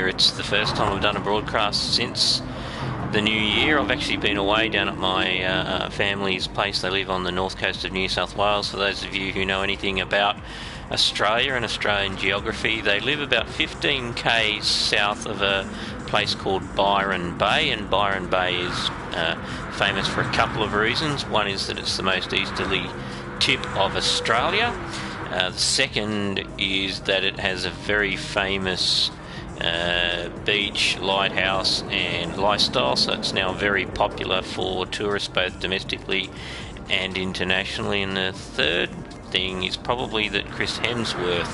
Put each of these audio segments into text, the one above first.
here. It's the first time I've done a broadcast since the new year. I've actually been away down at my family's place. They live on the north coast of New South Wales. For those of you who know anything about Australia and Australian geography, they live about 15 k's south of a place called Byron Bay, and Byron Bay is famous for a couple of reasons. One is that it's the most easterly tip of Australia. The second is that it has a very famous beach, lighthouse and lifestyle, so it's now very popular for tourists both domestically and internationally. And the third thing is probably that Chris Hemsworth,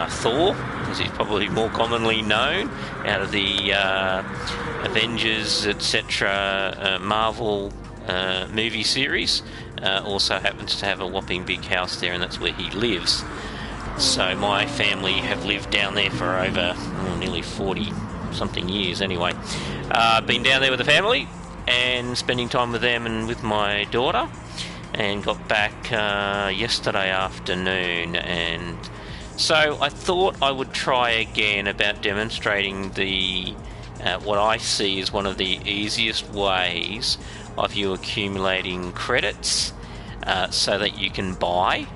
Thor, as he's probably more commonly known out of the Avengers, etc. Marvel movie series, also happens to have a whopping big house there, and that's where he lives. So my family have lived down there for over nearly 40 something years anyway. Been down there with the family and spending time with them and with my daughter, and got back yesterday afternoon. And so I thought I would try again about demonstrating the what I see as one of the easiest ways of you accumulating credits so that you can buy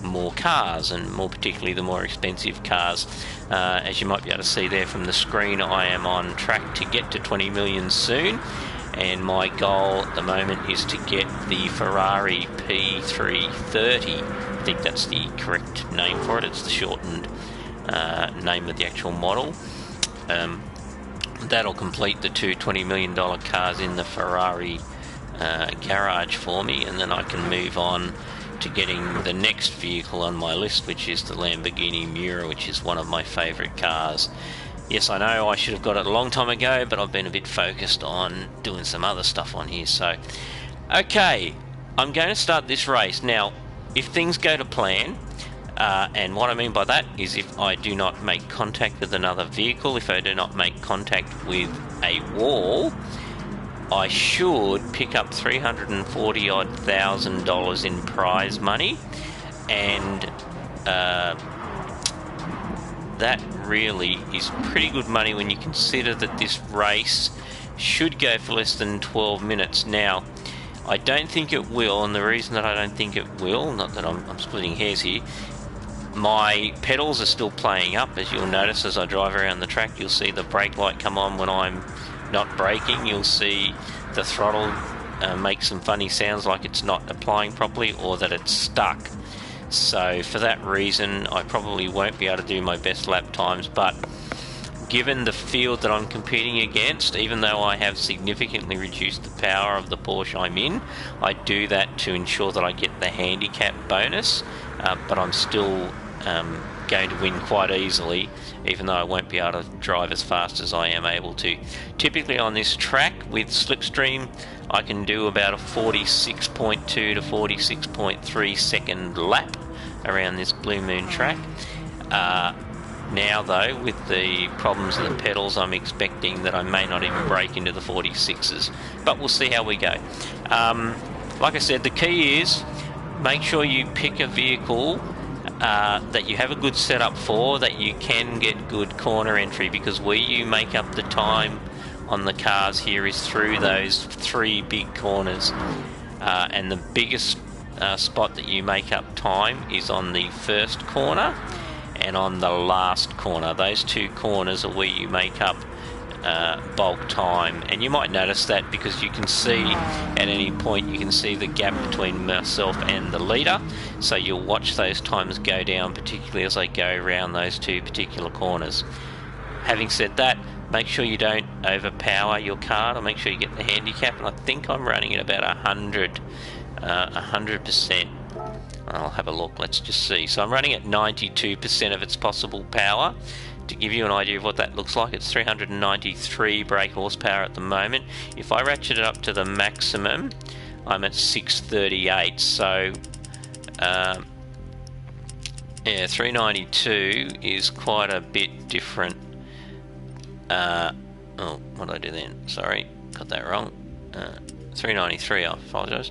more cars, and more particularly the more expensive cars. As you might be able to see there from the screen, I am on track to get to 20 million soon, and my goal at the moment is to get the Ferrari P330. I think that's the correct name for it. It's the shortened name of the actual model. That'll complete the two $20 million cars in the Ferrari garage for me, and then I can move on to getting the next vehicle on my list, which is the Lamborghini Miura, which is one of my favourite cars. Yes, I know I should have got it a long time ago, but I've been a bit focused on doing some other stuff on here. So, okay, I'm going to start this race. Now, if things go to plan, and what I mean by that is if I do not make contact with another vehicle, if I do not make contact with a wall, I should pick up $340,000 in prize money, and that really is pretty good money when you consider that this race should go for less than 12 minutes. Now, I don't think it will, and the reason that I don't think it will, not that I'm splitting hairs here, my pedals are still playing up. As you'll notice as I drive around the track, you'll see the brake light come on when I'm not braking. You'll see the throttle make some funny sounds like it's not applying properly, or that it's stuck. So for that reason, I probably won't be able to do my best lap times, but given the field that I'm competing against, even though I have significantly reduced the power of the Porsche I'm in, I do that to ensure that I get the handicap bonus, but I'm still going to win quite easily, even though I won't be able to drive as fast as I am able to. Typically on this track with slipstream, I can do about a 46.2 to 46.3 second lap around this Blue Moon track. Now though, with the problems of the pedals, I'm expecting that I may not even break into the 46s, but we'll see how we go. Like I said, the key is make sure you pick a vehicle that you have a good setup for, that you can get good corner entry, because where you make up the time on the cars here is through those three big corners, and the biggest spot that you make up time is on the first corner and on the last corner. Those two corners are where you make up bulk time, and you might notice that because you can see at any point, you can see the gap between myself and the leader, so you'll watch those times go down, particularly as I go around those two particular corners. Having said that, make sure you don't overpower your car, or make sure you get the handicap, and I think I'm running at about 100%. I'll have a look, let's just see. So I'm running at 92% of its possible power. To give you an idea of what that looks like, it's 393 brake horsepower at the moment. If I ratchet it up to the maximum, I'm at 638. So, yeah, 392 is quite a bit different. Oh, what did I do then? Sorry, got that wrong. 393, I apologise.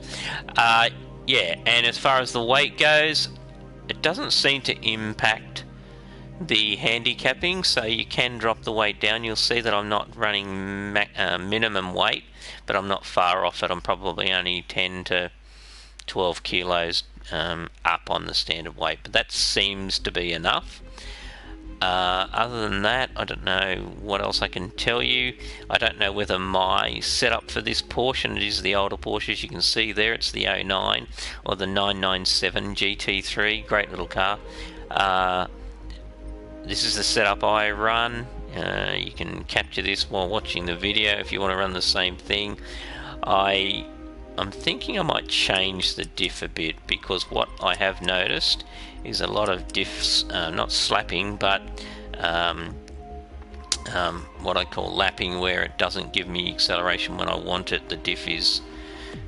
Yeah, and as far as the weight goes, it doesn't seem to impact the handicapping, so you can drop the weight down. You'll see that I'm not running minimum weight, but I'm not far off it. I'm probably only 10 to 12 kilos up on the standard weight, but that seems to be enough. Other than that, I don't know what else I can tell you. I don't know whether my setup for this Porsche, and it is the older Porsche, as you can see there, it's the 09 or the 997 GT3, great little car. This is the setup I run. You can capture this while watching the video if you want to run the same thing. I'm thinking I might change the diff a bit, because what I have noticed is a lot of diffs, not slapping, but what I call lapping, where it doesn't give me acceleration when I want it. The diff is,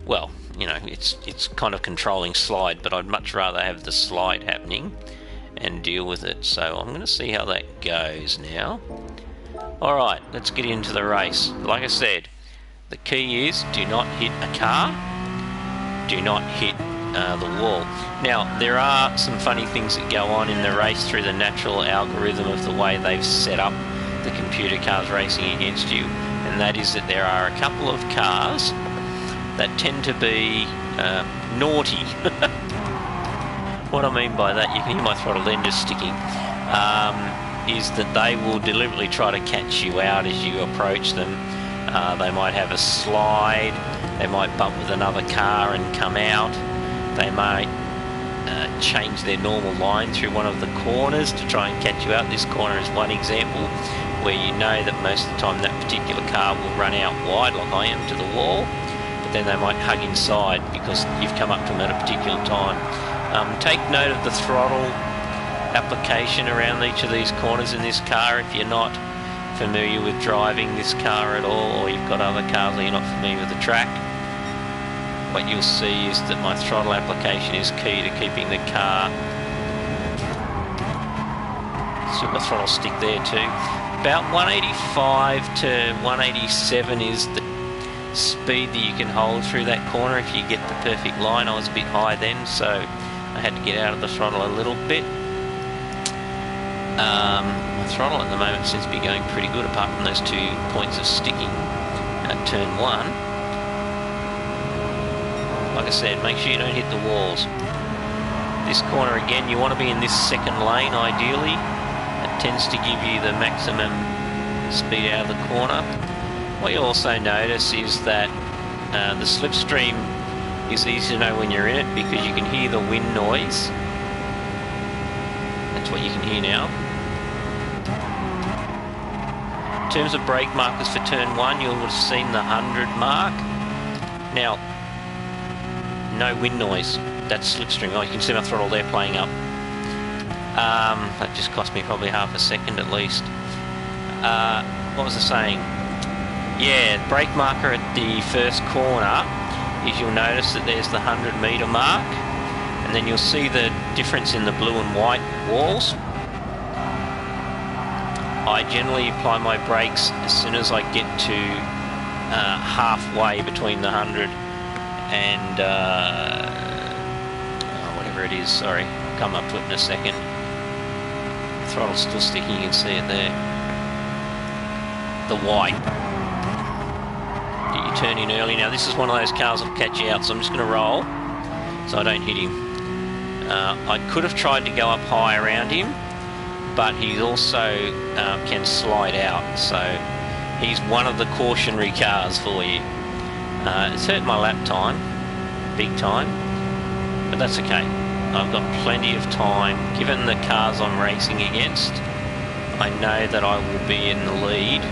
well, you know, it's kind of controlling slide, but I'd much rather have the slide happening and deal with it. So I'm going to see how that goes now. Alright, let's get into the race. Like I said, the key is do not hit a car, do not hit the wall. Now, there are some funny things that go on in the race through the natural algorithm of the way they've set up the computer cars racing against you, and that is that there are a couple of cars that tend to be naughty. What I mean by that, you can hear my throttle then just sticking, is that they will deliberately try to catch you out as you approach them. They might have a slide, they might bump with another car and come out, they might change their normal line through one of the corners to try and catch you out. This corner is one example where you know that most of the time that particular car will run out wide like I am to the wall, but then they might hug inside because you've come up to them at a particular time. Take note of the throttle application around each of these corners in this car if you're not familiar with driving this car at all, or you've got other cars that you're not familiar with the track. What you'll see is that my throttle application is key to keeping the car. So my throttle stick there too. About 185 to 187 is the speed that you can hold through that corner if you get the perfect line. I was a bit high then, so I had to get out of the throttle a little bit. My throttle at the moment seems to be going pretty good, apart from those 2 points of sticking at turn 1. Like I said, make sure you don't hit the walls. This corner again, you want to be in this second lane ideally. It tends to give you the maximum speed out of the corner. What you also notice is that the slipstream is easy to know when you're in it, because you can hear the wind noise. That's what you can hear now. In terms of brake markers for turn 1, you'll have seen the 100 mark. Now, no wind noise. That's slipstream. Oh, you can see my throttle there playing up. That just cost me probably half a second at least. What was I saying? Yeah, brake marker at the first corner is, you'll notice that there's the 100 metre mark, and then you'll see the difference in the blue and white walls. I generally apply my brakes as soon as I get to halfway between the 100 and whatever it is, sorry, I'll come up to it in a second. The throttle's still sticking, you can see it there. The white. Get your turn in early. Now this is one of those cars that'll catch you out, so I'm just going to roll so I don't hit him. I could have tried to go up high around him, but he also can slide out, so he's one of the cautionary cars for you. It's hurt my lap time, big time, but that's okay. I've got plenty of time. Given the cars I'm racing against, I know that I will be in the lead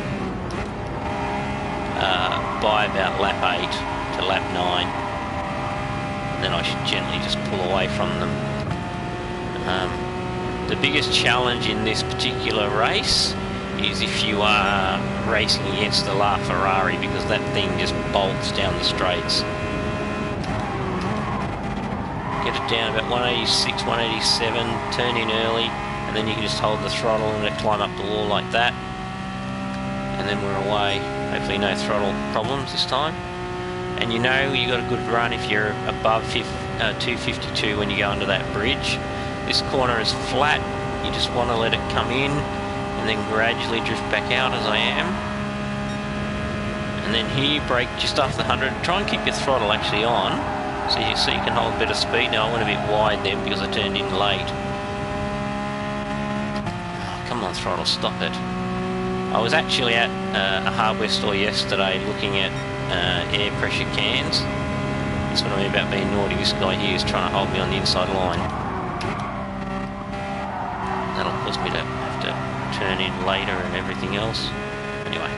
by about lap 8 to lap 9, and then I should gently just pull away from them. The biggest challenge in this particular race is if you are racing against the LaFerrari, because that thing just bolts down the straights. Get it down about 186, 187, turn in early, and then you can just hold the throttle and let it climb up the wall like that. And then we're away. Hopefully no throttle problems this time. And you know you got a good run if you're above 252 when you go under that bridge. This corner is flat, You just want to let it come in and then gradually drift back out as I am. And then here, brake just after the 100. Try and keep your throttle actually on, so you see you can hold a bit of speed. Now I went a bit wide there because I turned in late. Oh, come on, throttle, stop it. I was actually at a hardware store yesterday looking at air pressure cans. That's what I mean about being naughty. This guy here is trying to hold me on the inside line. That'll cause me to have to turn in later and everything else. Anyway.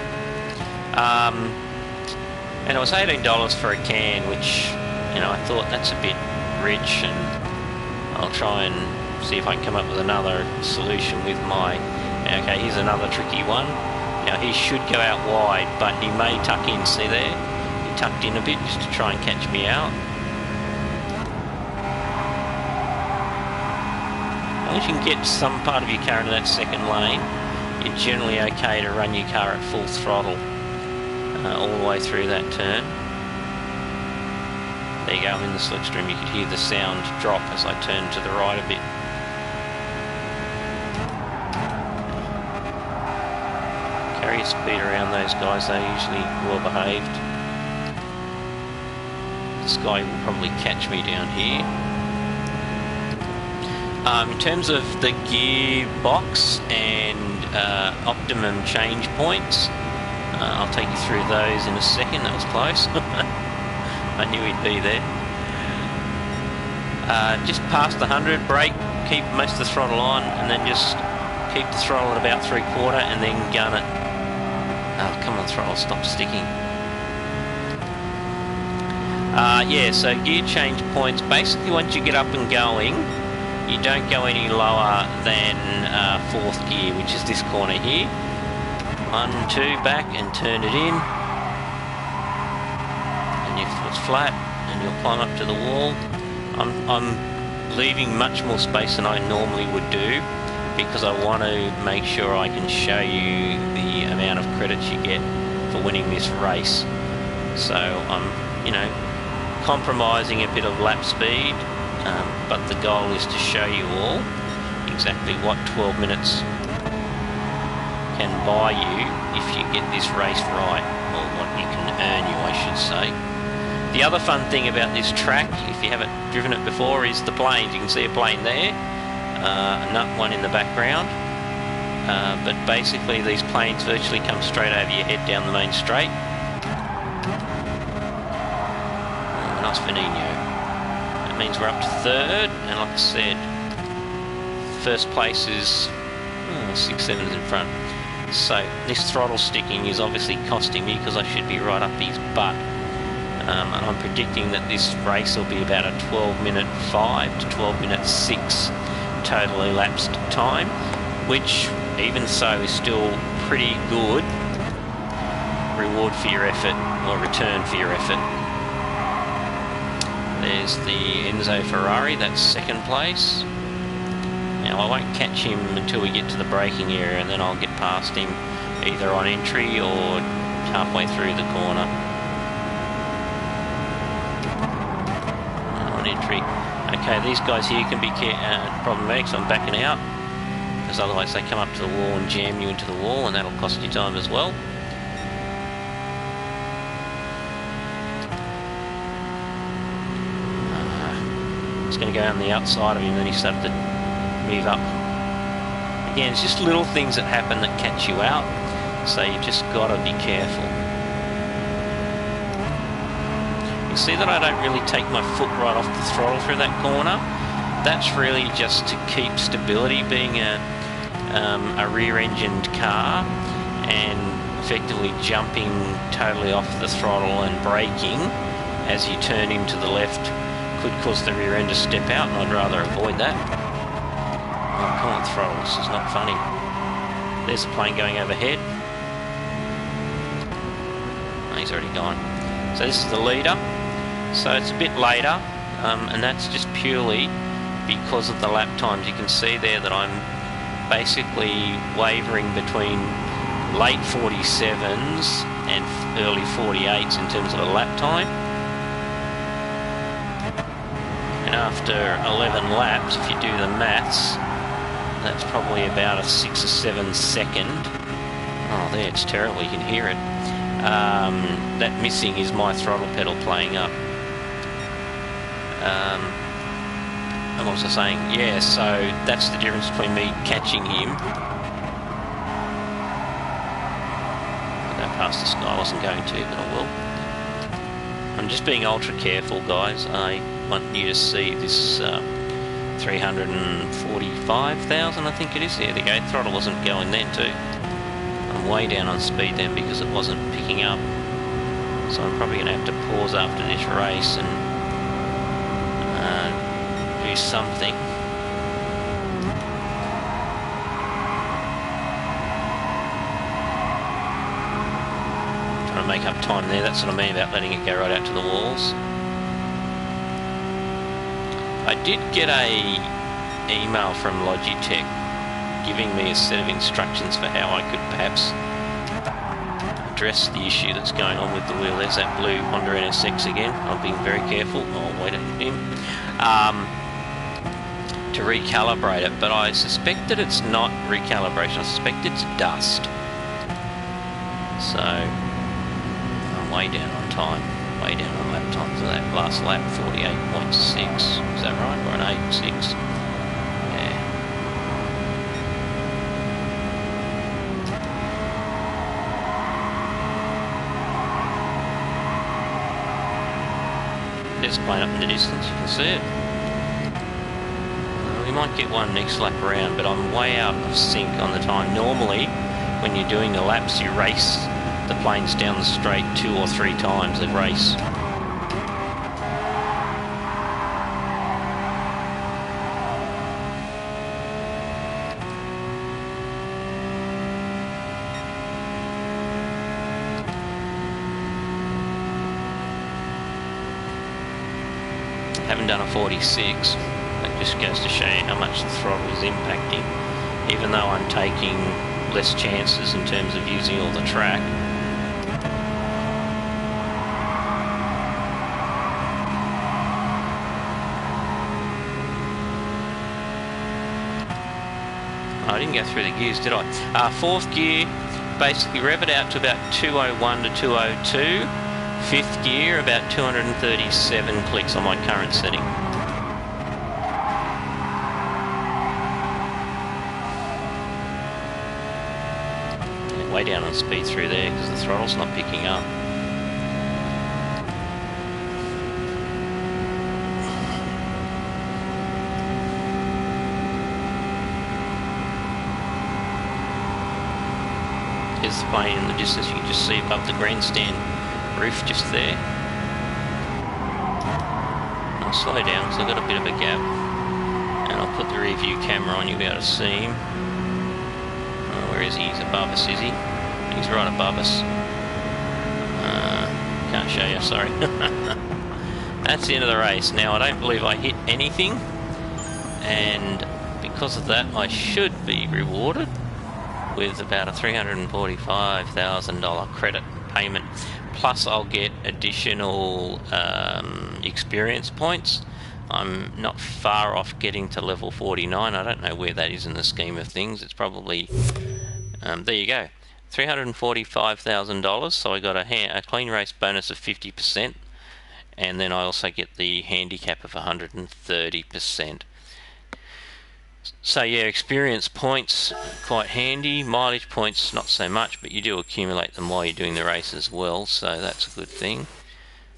And it was $18 for a can, which, you know, I thought that's a bit rich, and I'll try and see if I can come up with another solution with my... Okay, here's another tricky one. Now he should go out wide, but he may tuck in, see there? He tucked in a bit just to try and catch me out. As long as you can get some part of your car into that second lane, you're generally okay to run your car at full throttle all the way through that turn. There you go, I'm in the slipstream. You could hear the sound drop as I turn to the right a bit. Carry your speed around those guys, they're usually well behaved. This guy will probably catch me down here. In terms of the gearbox and optimum change points, I'll take you through those in a second. That was close. I knew he'd be there. Just past the 100, brake, keep most of the throttle on, and then just keep the throttle at about 3/4 and then gun it. Oh, come on, throttle, stop sticking. Yeah, so gear change points, basically once you get up and going, you don't go any lower than 4th gear, which is this corner here. 1, 2, back and turn it in. And your foot's flat and you'll climb up to the wall. I'm leaving much more space than I normally would do because I want to make sure I can show you the amount of credits you get for winning this race. So I'm, you know, compromising a bit of lap speed, but the goal is to show you all exactly what 12 minutes can buy you if you get this race right, or what you can earn you, I should say. The other fun thing about this track, if you haven't driven it before, is the planes. You can see a plane there, another one in the background, but basically these planes virtually come straight over your head down the main straight. Oh, nice Veneno. That means we're up to 3rd, and like I said, first place is 6 seconds in front. So this throttle sticking is obviously costing me because I should be right up his butt. And I'm predicting that this race will be about a 12-minute 5 to 12-minute 6 total elapsed time, which even so is still pretty good reward for your effort, or return for your effort. There's the Enzo Ferrari, that's 2nd place. Now I won't catch him until we get to the braking area, and then I'll get past him either on entry or halfway through the corner. On entry. Okay, these guys here can be problematic, so I'm backing out, because otherwise they come up to the wall and jam you into the wall, and that'll cost you time as well. I was going to go on the outside of him, then he started to move up. Again, it's just little things that happen that catch you out, so you've just got to be careful. You see that I don't really take my foot right off the throttle through that corner? That's really just to keep stability, being a rear-engined car, and effectively jumping totally off the throttle and braking as you turn into the left could cause the rear end to step out, and I'd rather avoid that. Oh, come on, throttle, this is not funny. There's a plane going overhead. Oh, he's already gone. So this is the leader. So it's a bit later, and that's just purely because of the lap times. You can see there that I'm basically wavering between late 47s and early 48s in terms of a lap time. And after 11 laps, if you do the maths, That's probably about a 6 or 7 second. Oh, there, it's terrible, you can hear it. That missing is my throttle pedal playing up. And what was I saying? Yeah, so that's the difference between me catching him. I'll go past this guy, I wasn't going to, but I will. I'm just being ultra careful, guys. I want you to see this 345,000, I think it is. There we go, throttle wasn't going then too. I'm way down on speed then because it wasn't picking up. So I'm probably going to have to pause after this race and do something. Trying to make up time there, that's what I mean about letting it go right out to the walls. I did get a email from Logitech giving me a set of instructions for how I could perhaps address the issue that's going on with the wheel. There's that blue Honda NSX again. I'm being very careful. I'll wait at him. To recalibrate it, but I suspect that it's not recalibration. I suspect it's dust. So I'm way down on time. Way down on lap time for that last lap, 48.6. Is that right? Or an 8.6? Yeah. It's playing up in the distance, you can see it. We might get one next lap around, but I'm way out of sync on the time. Normally, when you're doing the laps, you race the planes down the straight 2 or 3 times a race. Haven't done a 46. That just goes to show you how much the throttle is impacting, even though I'm taking less chances in terms of using all the track. I didn't go through the gears, did I? 4th gear, basically rev it out to about 201 to 202. 5th gear, about 237 clicks on my current setting. Yeah, way down on speed through there because the throttle's not picking up. Here's the plane in the distance, you can just see above the grandstand roof just there. I'll slow down because I've got a bit of a gap, and I'll put the rear view camera on, you'll be able to see him. Oh, where is he? He's above us, is he? He's right above us. Can't show you, sorry. That's the end of the race. Now I don't believe I hit anything, and because of that I should be rewarded with about a $345,000 credit payment. Plus I'll get additional experience points. I'm not far off getting to level 49. I don't know where that is in the scheme of things. It's probably... there you go. $345,000. So I got a clean race bonus of 50%. And then I also get the handicap of 130%. So yeah, experience points, quite handy. Mileage points, not so much, but you do accumulate them while you're doing the race as well, so that's a good thing.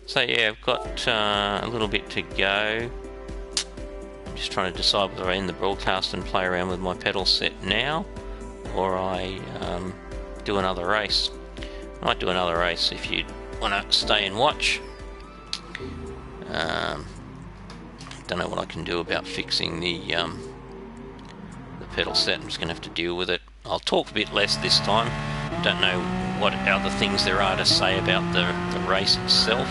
So yeah, I've got a little bit to go. I'm just trying to decide whether I end the broadcast and play around with my pedal set now, or I do another race. I might do another race if you want to stay and watch. Don't know what I can do about fixing the pedal set. I'm just going to have to deal with it. I'll talk a bit less this time. Don't know what other things there are to say about the race itself.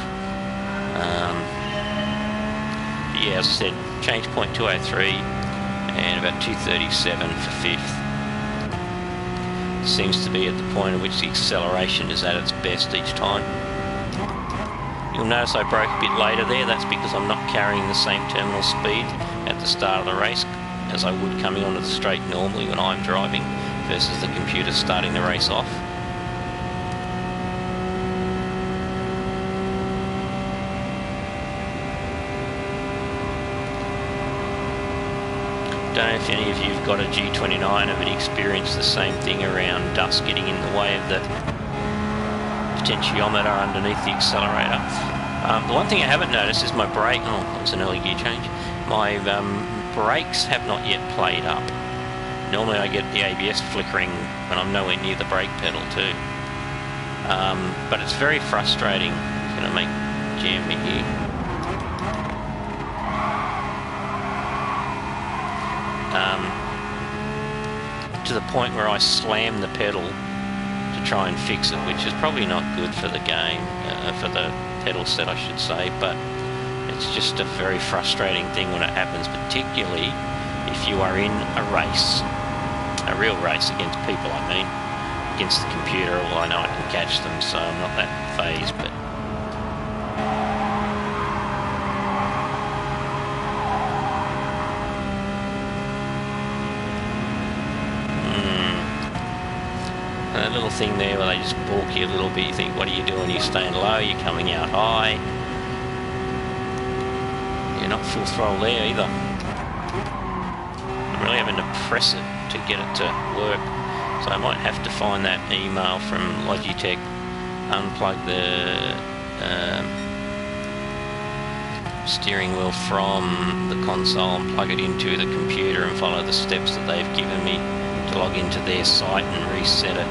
But yeah, as I said, change point 203 and about 237 for 5th. Seems to be at the point at which the acceleration is at its best each time. You'll notice I broke a bit later there. That's because I'm not carrying the same terminal speed at the start of the race. as I would coming onto the straight normally when I'm driving versus the computer starting the race off. Don't know if any of you have got a G29 have experienced the same thing around dust getting in the way of the potentiometer underneath the accelerator. The one thing I haven't noticed is my brake. Oh, that was an early gear change. My brakes have not yet played up. Normally I get the ABS flickering when I'm nowhere near the brake pedal too. But it's very frustrating. I'm going to make jam me here. To the point where I slam the pedal to try and fix it, which is probably not good for the game, for the pedal set I should say, but it's just a very frustrating thing when it happens, particularly if you are in a race, a real race against people, I mean, against the computer. Well, I know I can catch them, so I'm not that phased, but that little thing there where they just balk you a little bit, you think, what are you doing? You're staying low, you're coming out high. You're not full throttle there either. I'm really having to press it to get it to work. So I might have to find that email from Logitech, unplug the steering wheel from the console and plug it into the computer and follow the steps that they've given me to log into their site and reset it.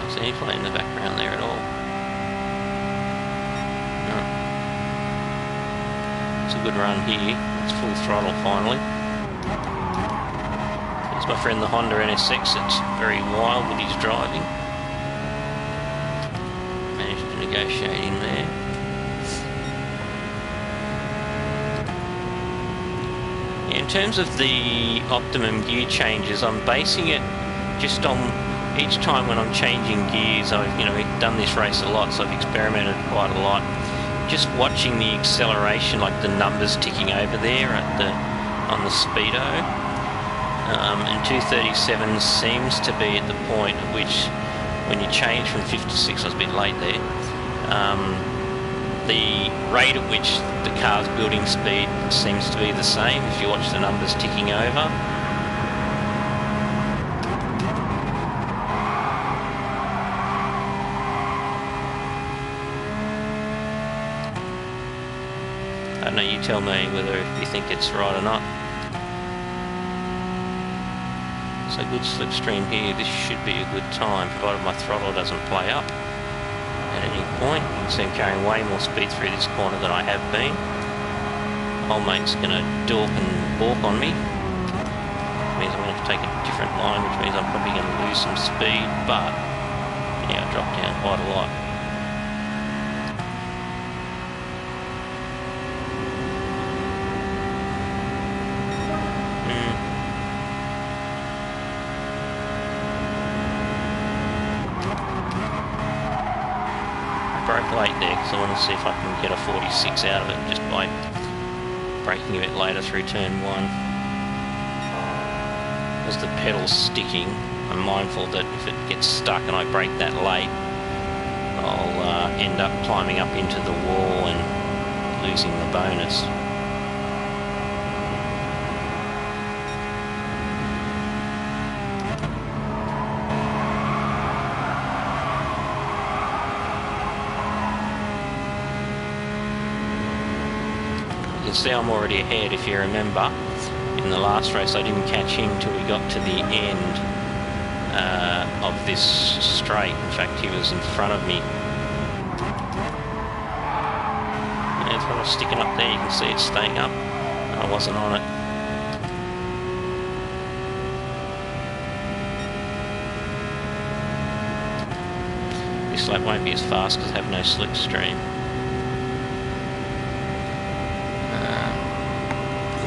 Is any play in the background there at all? No. It's a good run here. It's full throttle finally. There's my friend the Honda NSX. It's very wild with his driving. Managed to negotiate in there. In terms of the optimum gear changes, I'm basing it just on each time when I'm changing gears. I've done this race a lot, so I've experimented quite a lot. Just watching the acceleration, like the numbers ticking over there on the speedo, and 237 seems to be at the point at which, when you change from 56, I was a bit late there. The rate at which the car's building speed seems to be the same if you watch the numbers ticking over. I don't know, you tell me whether you think it's right or not. So good slipstream here, this should be a good time, provided my throttle doesn't play up at any point. You can see I'm carrying way more speed through this corner than I have been. Old mate's going to dork and balk on me. Which means I'm going to have to take a different line, which means I'm probably going to lose some speed, but yeah, I dropped down quite a lot. Broke late there because I want to see if I can get a 46 out of it just by braking a bit later through turn 1. As the pedal's sticking, I'm mindful that if it gets stuck and I brake that late, I'll end up climbing up into the wall and losing the bonus. You can see I'm already ahead. If you remember, in the last race I didn't catch him till we got to the end of this straight. In fact, he was in front of me. And the throttle's sticking up there, you can see it's staying up. I wasn't on it. This lap won't be as fast because I have no slipstream.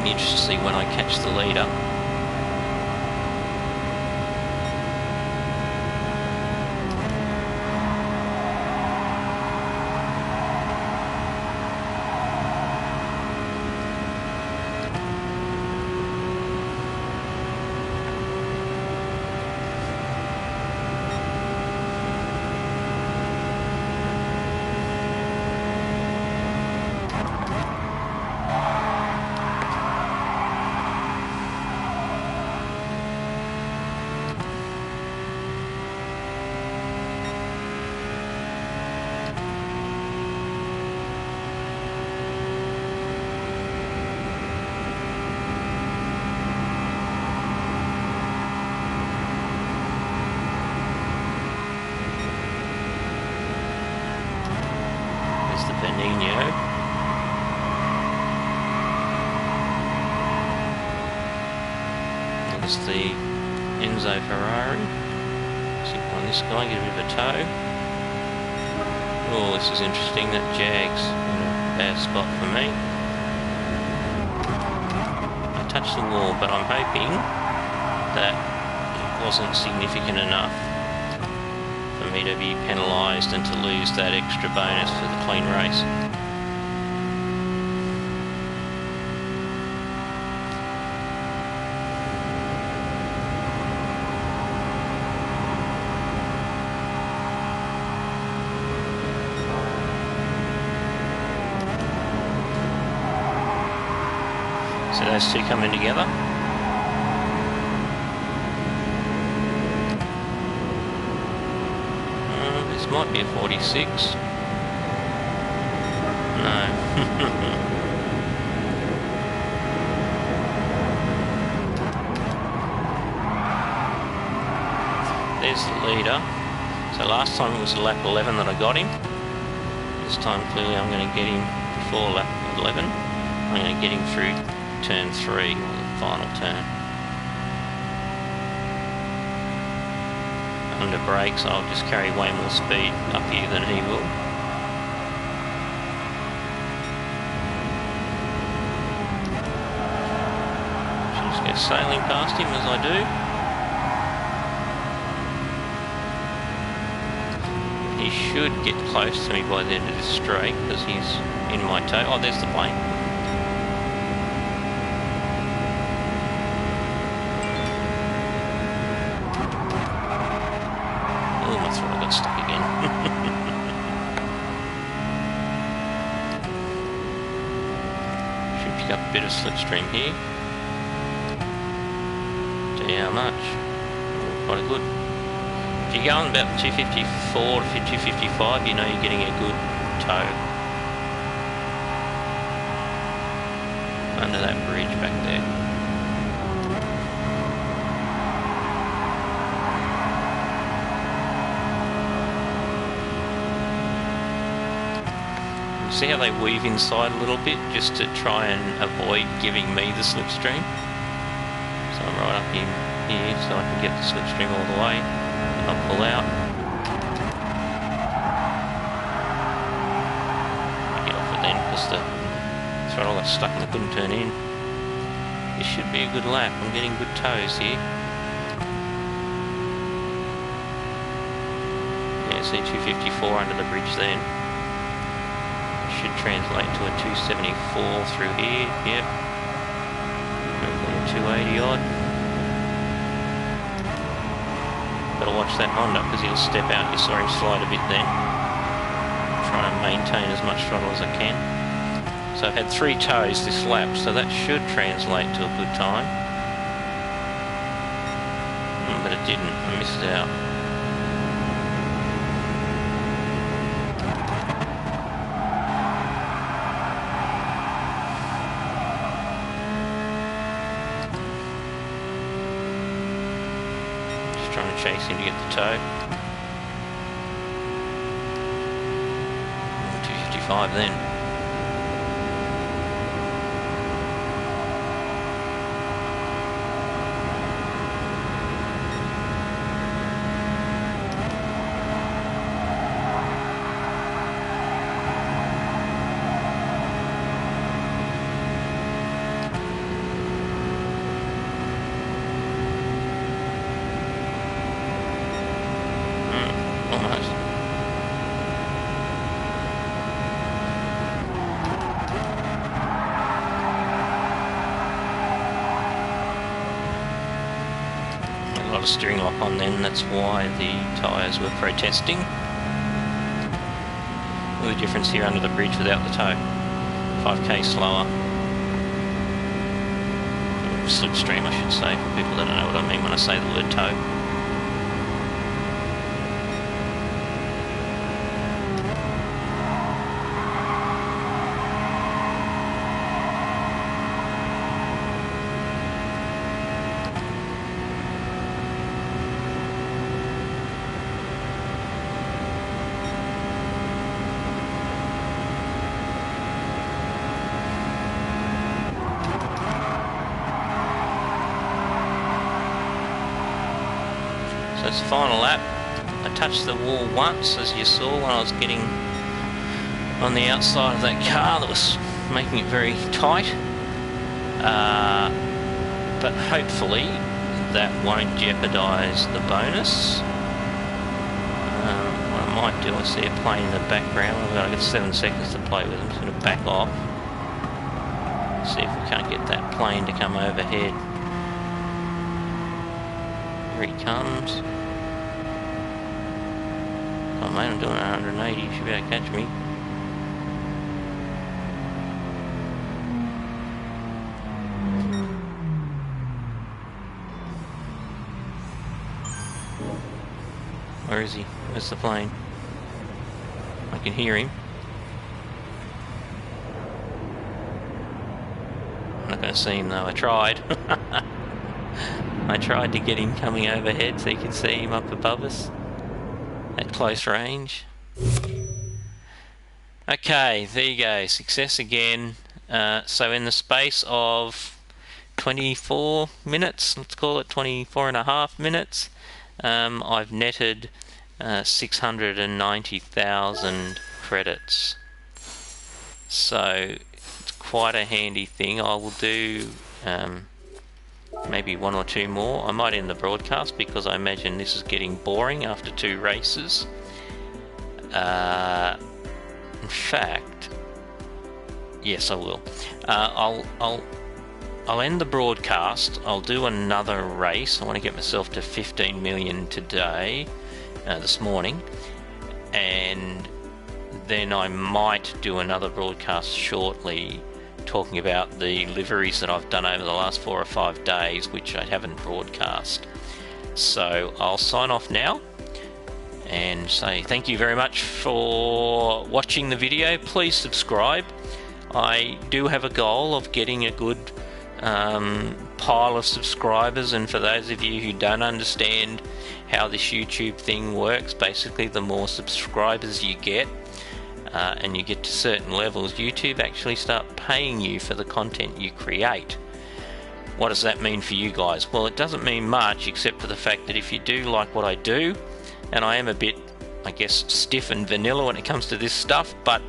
In be interested to see when I catch the leader. There's the Enzo Ferrari. See on this guy, get a bit of a tow. Oh, this is interesting. That Jag's in a bad spot for me. I touched the wall, but I'm hoping that it wasn't significant enough for me to be penalised and to lose that extra bonus for the clean race. So those two coming together. This might be a 46. No. There's the leader. So last time it was lap 11 that I got him. This time clearly I'm going to get him before lap 11. I'm going to get him through turn 3, or the final turn. Under brakes, I'll just carry way more speed up here than he will. Just go sailing past him as I do. He should get close to me by the end of this straight because he's in my tow. Oh, there's the plane. Stuck again. Should pick up a bit of slipstream here. See how much? Quite good. If you're going about 254 to 255, you know you're getting a good tow. Under that bridge back there. See how they weave inside a little bit just to try and avoid giving me the slipstream? So I'm right up in here so I can get the slipstream all the way and I'll pull out. I get off it then because the throttle got stuck and I couldn't turn in. This should be a good lap. I'm getting good tows here. Yeah, see 254 under the bridge then. Should translate to a 274 through here, yep. Hopefully a 280 odd. Gotta watch that Honda because he'll step out. You saw him slide a bit then. Try and maintain as much throttle as I can. So I've had 3 tows this lap, so that should translate to a good time. But it didn't, I missed it out. Trying to chase him to get the tow. 255 then. got a steering lock on then, that's why the tyres were protesting. Look at the difference here under the bridge without the tow. 5k slower. Slipstream, I should say, for people that don't know what I mean when I say the word tow. So it's the final lap. I touched the wall once, as you saw when I was getting on the outside of that car that was making it very tight. But hopefully that won't jeopardise the bonus. What I might do, I see a plane in the background. I've got 7 seconds to play with. I'm just going to back off. See if we can't get that plane to come overhead. Here he comes. Oh mate, I'm doing 180, you should be able to catch me. Where is he? Where's the plane? I can hear him. I'm not going to see him though, I tried. I tried to get him coming overhead so you can see him up above us at close range. Okay, there you go, success again. So in the space of 24 minutes, let's call it 24 and a half minutes, I've netted 690,000 credits. So it's quite a handy thing. I will do maybe 1 or 2 more. I might end the broadcast because I imagine this is getting boring after 2 races. In fact, yes, I will. I'll end the broadcast. I'll do another race. I want to get myself to 15 million today, this morning, and then I might do another broadcast shortly talking about the liveries that I've done over the last 4 or 5 days, which I haven't broadcast. So I'll sign off now and say thank you very much for watching the video. Please subscribe. I do have a goal of getting a good pile of subscribers, and for those of you who don't understand how this YouTube thing works, basically the more subscribers you get, and you get to certain levels, YouTube actually start paying you for the content you create. What does that mean for you guys? Well, it doesn't mean much, except for the fact that if you do like what I do, and I am a bit, I guess, stiff and vanilla when it comes to this stuff, but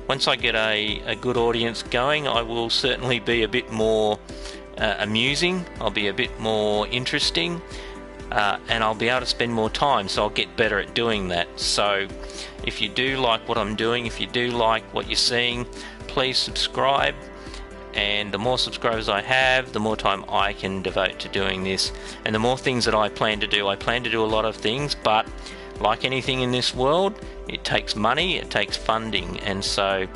once I get a good audience going, I will certainly be a bit more amusing, I'll be a bit more interesting, and I'll be able to spend more time, so I'll get better at doing that. So if you do like what I'm doing, if you do like what you're seeing, please subscribe, and the more subscribers I have, the more time I can devote to doing this, and the more things that I plan to do. I plan to do a lot of things, but like anything in this world, it takes money, it takes funding, and so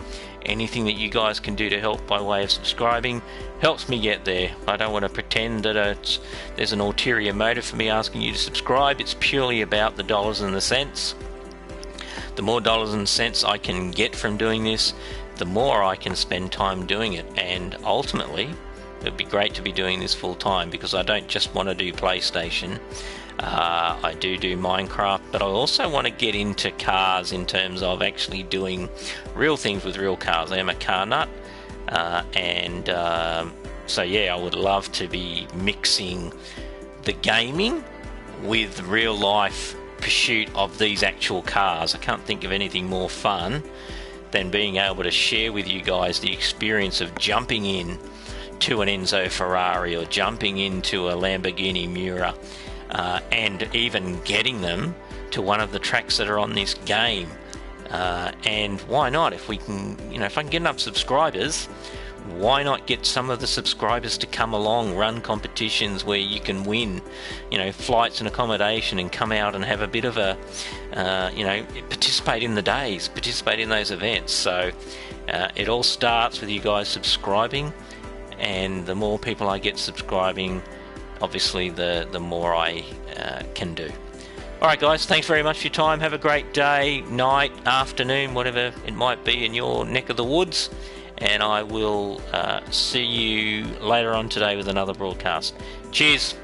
anything that you guys can do to help by way of subscribing helps me get there. I don't want to pretend that there's an ulterior motive for me asking you to subscribe. It's purely about the dollars and the cents. The more dollars and cents I can get from doing this, the more I can spend time doing it, and ultimately it would be great to be doing this full time, because I don't just want to do PlayStation. I do Minecraft, but I also want to get into cars in terms of actually doing real things with real cars. I am a car nut, so yeah, I would love to be mixing the gaming with real life pursuit of these actual cars. I can't think of anything more fun than being able to share with you guys the experience of jumping in to an Enzo Ferrari or jumping into a Lamborghini Miura, and even getting them to one of the tracks that are on this game. And why not? If we can, if I can get enough subscribers, why not get some of the subscribers to come along, run competitions where you can win, flights and accommodation, and come out and have a bit of a, participate in the days, participate in those events. So it all starts with you guys subscribing, and the more people I get subscribing, obviously the more I can do. Alright guys, thanks very much for your time. Have a great day, night, afternoon, whatever it might be in your neck of the woods, and I will see you later on today with another broadcast. Cheers.